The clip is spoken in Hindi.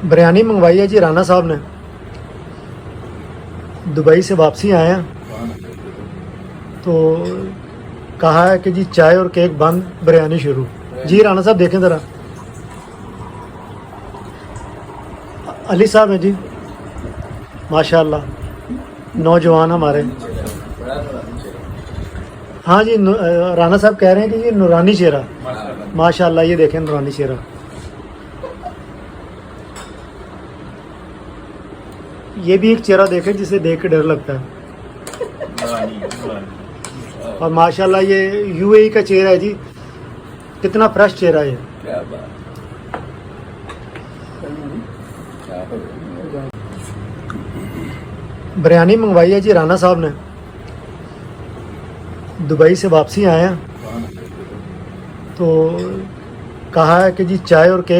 बिरयानी मंगवाई है जी राना साहब ने। दुबई से वापसी आए हैं तो कहा है कि जी चाय और केक बंद, बिरयानी शुरू। जी राना साहब देखें ज़रा। अली साहब हैं जी, माशाल्लाह नौजवान हमारे। हाँ जी, राना साहब कह रहे हैं कि ये नूरानी चेहरा, माशाल्लाह ये देखें नूरानी चेहरा। ये भी एक चेहरा देखें जिसे देख के डर लगता है। और माशाल्लाह ये यूएई का चेहरा है जी, कितना फ्रेश चेहरा है। बिरयानी मंगवाई है जी राना साहब ने। दुबई से वापसी आए हैं तो कहा है कि जी चाय और केक